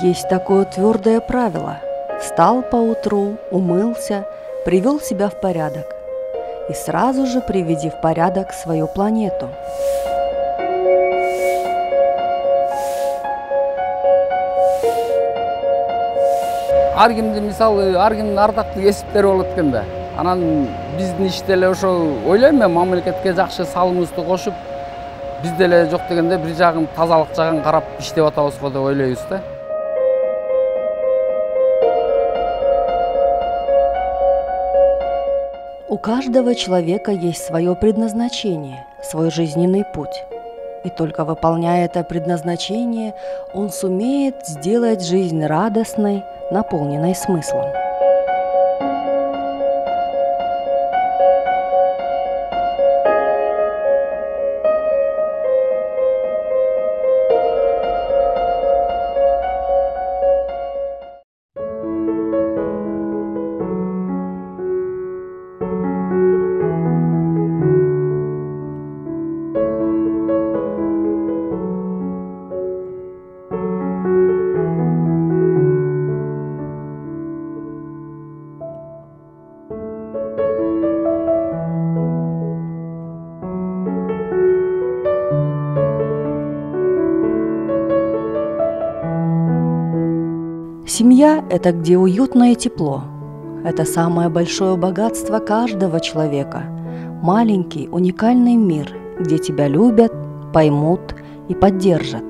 Есть такое твердое правило. Встал поутру, умылся, привел себя в порядок. И сразу же приведи в порядок свою планету. Ар кимдин мисалы, ар кимдин ардактуу кесиптери болот экен да. Анан биздин иште эле ошо ойлойм мен мамлекетке жакшы салымыбызды кошуп, биз деле жок дегенде бир жагын тазалык жагын карап иштеп атабыз го деп ойлойбуз да. У каждого человека есть свое предназначение, свой жизненный путь. И только выполняя это предназначение, он сумеет сделать жизнь радостной, наполненной смыслом. Семья – это где уютно и тепло. Это самое большое богатство каждого человека. Маленький, уникальный мир, где тебя любят, поймут и поддержат.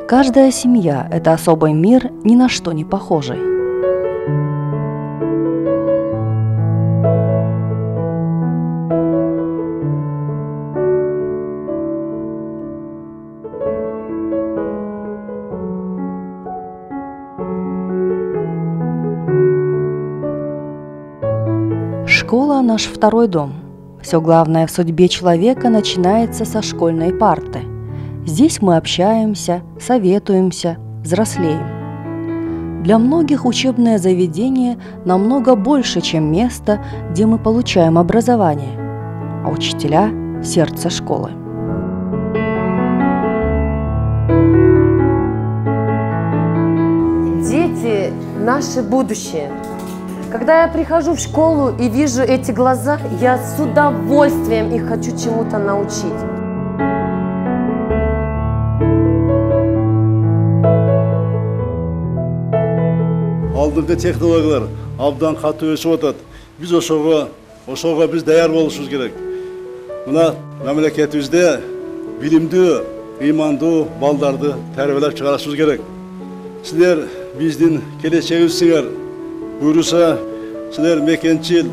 Каждая семья – это особый мир, ни на что не похожий. Школа – наш второй дом. Все главное в судьбе человека начинается со школьной парты. Здесь мы общаемся, советуемся, взрослеем. Для многих учебное заведение намного больше, чем место, где мы получаем образование, а учителя – сердце школы. Дети – наше будущее. Когда я прихожу в школу и вижу эти глаза, я с удовольствием их хочу чему-то научить. Алдыңғы технологиялар абдан катуу өсүп атат. Биз ошого биз даяр болушубуз керек. Мына мамлекетибизде билимдүү, ыймандуу балдарды тарбиялап чыгарышыбыз керек. Силер биздин келечегибизсиңер. Буюрса, силер мекенчил,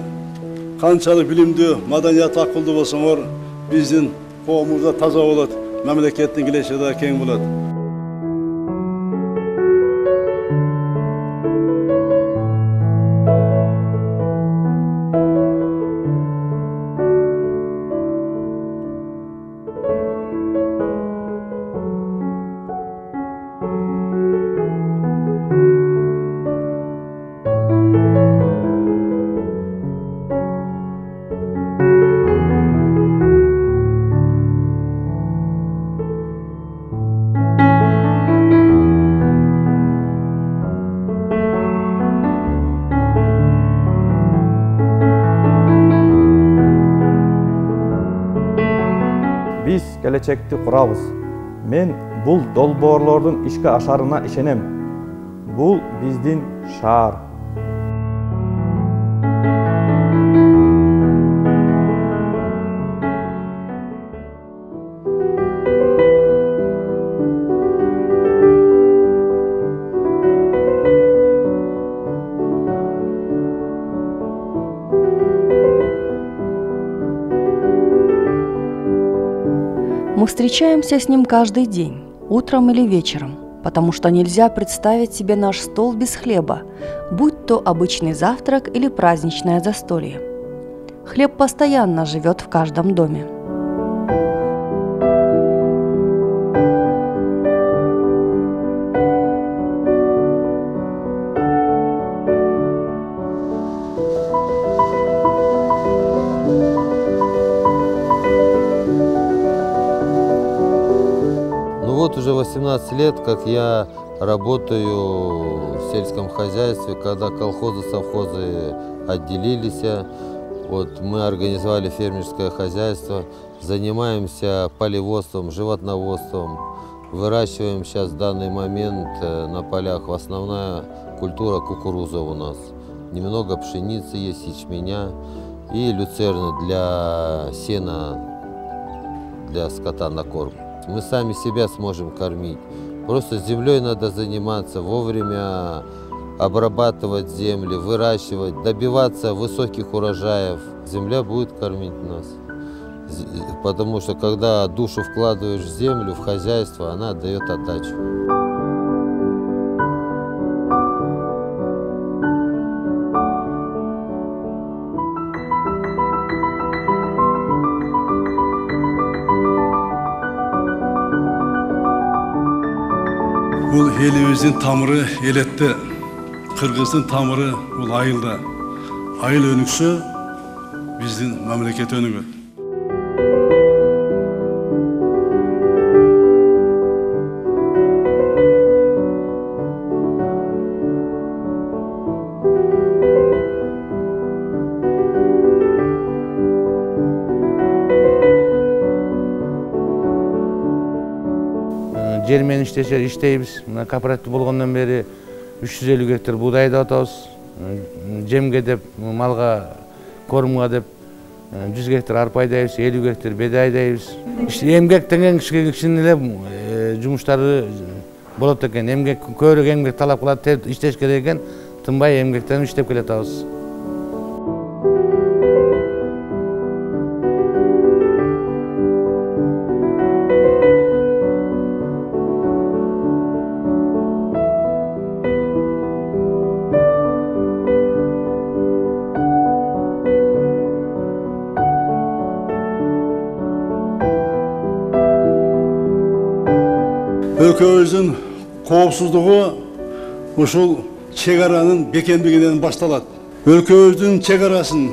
канчалык билимдүү, маданият акылдуу болсоңор, биздин коомубуз да таза болот, мамлекеттин келечеги да кең болот. Биз келечекти курабыз. Мен бул долбоорлордун ишке ашарына ишенем. Бул биздин шаар. Мы встречаемся с ним каждый день, утром или вечером, потому что нельзя представить себе наш стол без хлеба, будь то обычный завтрак или праздничное застолье. Хлеб постоянно живет в каждом доме. Вот уже 18 лет, как я работаю в сельском хозяйстве, когда колхозы, совхозы отделились. Вот мы организовали фермерское хозяйство, занимаемся полеводством, животноводством, выращиваем сейчас в данный момент на полях основная культура кукуруза у нас. Немного пшеницы есть, ячменя и люцерны для сена, для скота на корм. Мы сами себя сможем кормить. Просто землей надо заниматься, вовремя обрабатывать земли, выращивать, добиваться высоких урожаев. Земля будет кормить нас. Потому что когда душу вкладываешь в землю, в хозяйство, она дает отдачу. Бұл еліміздің тамыры елетті, Қырғыздың тамыры бұл айылда. Айыл өніксі біздің мемлекет өнігі. Жермен иштейбиз. Мына кооператив болгондон бери 350 гектар буудайды атабыз. Жемге деп, малга, кормга деп 100 гектар арпа айдайбыз, 50 гектар беде айдайбыз. Эмгек деген кичине эле жумуштары болот экен. Эмгек көбүрөөк эмгек талап кылат, иштеш керек экен. Тынбай эмгектен иштеп келатабыз. Өлкөбүздүн коопсуздугу ушул чегаранын бекемдигинен башталат. Өлкөбүздүн чегарасын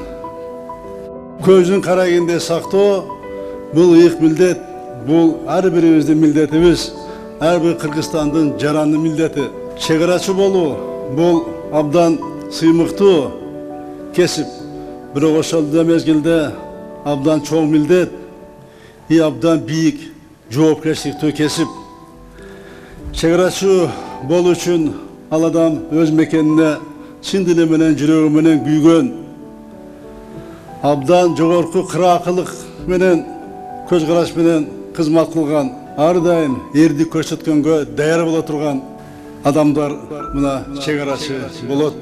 көздүн карагенде сактоо бул ыйык милдет, бул ар бирибиздин милдетибиз, ар бир Кыргызстандын жаранды милдети. Чегарачы болуу бул абдан сыймыктуу кесип, бирок ошол мезгилде абдан чоң милдет и абдан бийик жоопкерчиликтүү кесип. Чегарачы болуу үчүн ал адам өз мекенине чын дили менен, жүрөгү менен күйгөн, абдан жогорку кыраакылык менен, көз караш менен кызмат кылган, ар дайым эрдик көрсөткөнгө даяр боло турган адамдар мына чегарачы болот.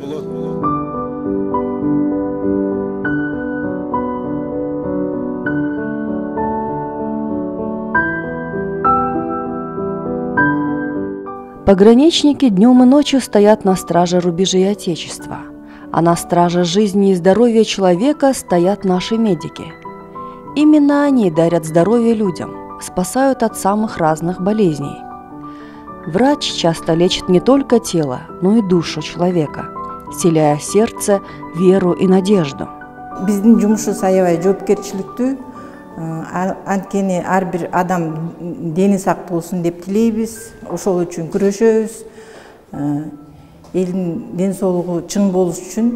Пограничники днем и ночью стоят на страже рубежей Отечества, а на страже жизни и здоровья человека стоят наши медики. Именно они дарят здоровье людям, спасают от самых разных болезней. Врач часто лечит не только тело, но и душу человека, вселяя в сердце веру и надежду. Биздин жумушубуз аябай жоопкерчиликтүү. Анткени ар бир адам дени сак болсун деп тилейбиз, ошол үчүн күрөшөбүз. Элдин ден соолугу чың болуш үчүн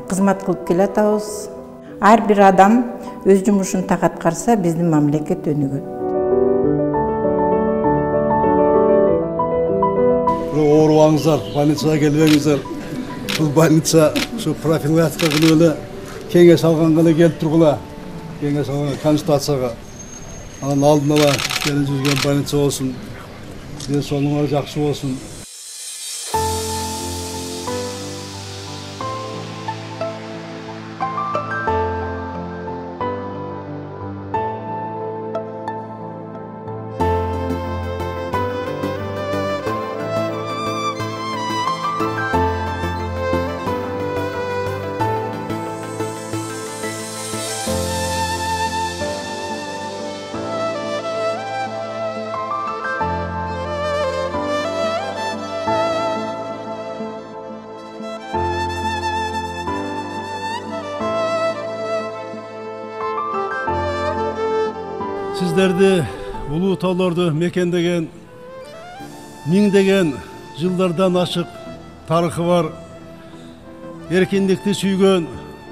кызмат кылып келатабыз. Ар бир адам өз жумушун так аткарса, биздин мамлекет өнүгөт. Оорубаңыздар, больницага келбеңиздер. Бул больница ушу профилактика кылып эле кеңеш алганга эле келип тургула. Кеңеш алган консультацияга. Анын алдын ала келип жүргөн больница болсун. Ден соолугуңар жакшы болсун. Сіздерді улуу тоолорду мекендеген миңдеген жылдардан ашық тарихы бар, еркіндікті сүйген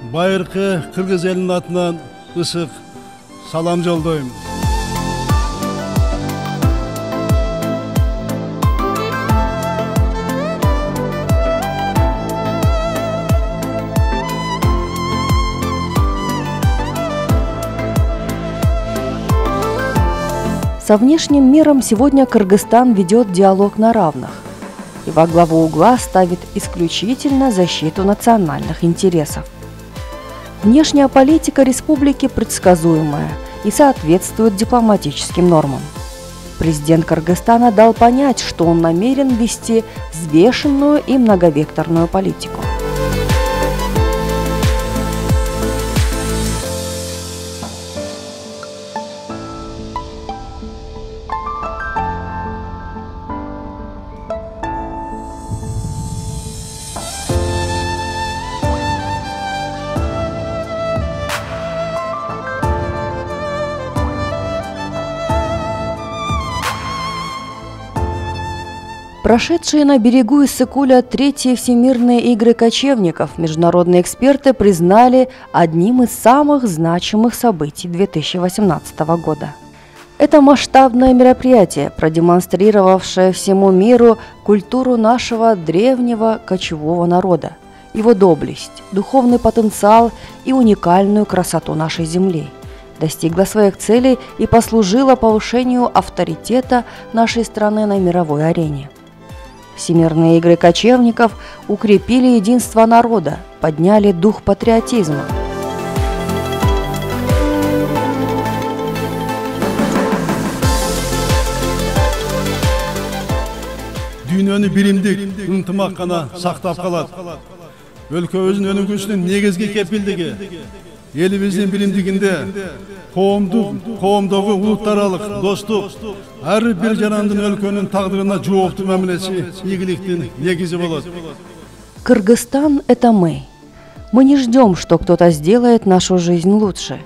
байырқы қырғыз елінің атынан ысық салам жолдойм. Со внешним миром сегодня Кыргызстан ведет диалог на равных и во главу угла ставит исключительно защиту национальных интересов. Внешняя политика республики предсказуемая и соответствует дипломатическим нормам. Президент Кыргызстана дал понять, что он намерен вести взвешенную и многовекторную политику. Прошедшие на берегу Иссык-Куля третьи всемирные игры кочевников международные эксперты признали одним из самых значимых событий 2018 года. Это масштабное мероприятие, продемонстрировавшее всему миру культуру нашего древнего кочевого народа, его доблесть, духовный потенциал и уникальную красоту нашей земли, достигло своих целей и послужило повышению авторитета нашей страны на мировой арене. Всемирные игры кочевников укрепили единство народа, подняли дух патриотизма. Дүйнөнү биримдик, ынтымак гана сактап калат. Өлкөбүздүн өнүгүүсүнүн негизги кепилдиги элибиздин биримдигинде коомдогу улуттаралык достук, ар бир жарандын өлкөнүн тагдырына жооптуу мамилеси ийгиликтин негизи болот. Кыргызстан – это мы. Мы не ждем, что кто-то сделает нашу жизнь лучше.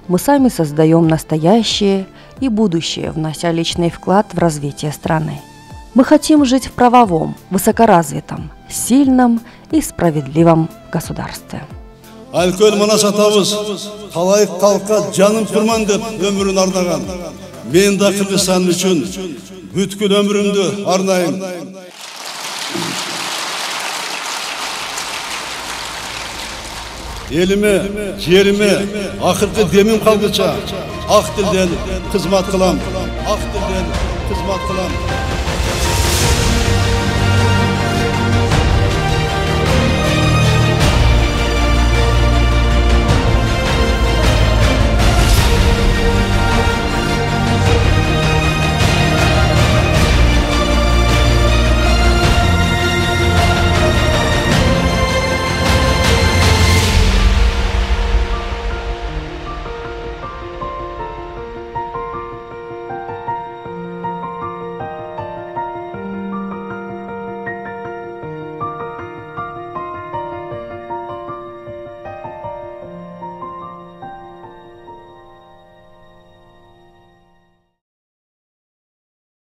Мы сами создаем настоящее и будущее, внося личный вклад в развитие страны. Мы хотим жить в правовом, высокоразвитом, сильном и справедливом государстве. Алкөл манас атабыз калайык калкка жаным курман деп өмүрүн ардаган. Мен да Кыргызстан үчүн бүткүл өмүрүмдү арнайм. Элиме, жериме акыркы демим калгыча ак тилден кызмат кылам. Ак тилден кызмат кылам.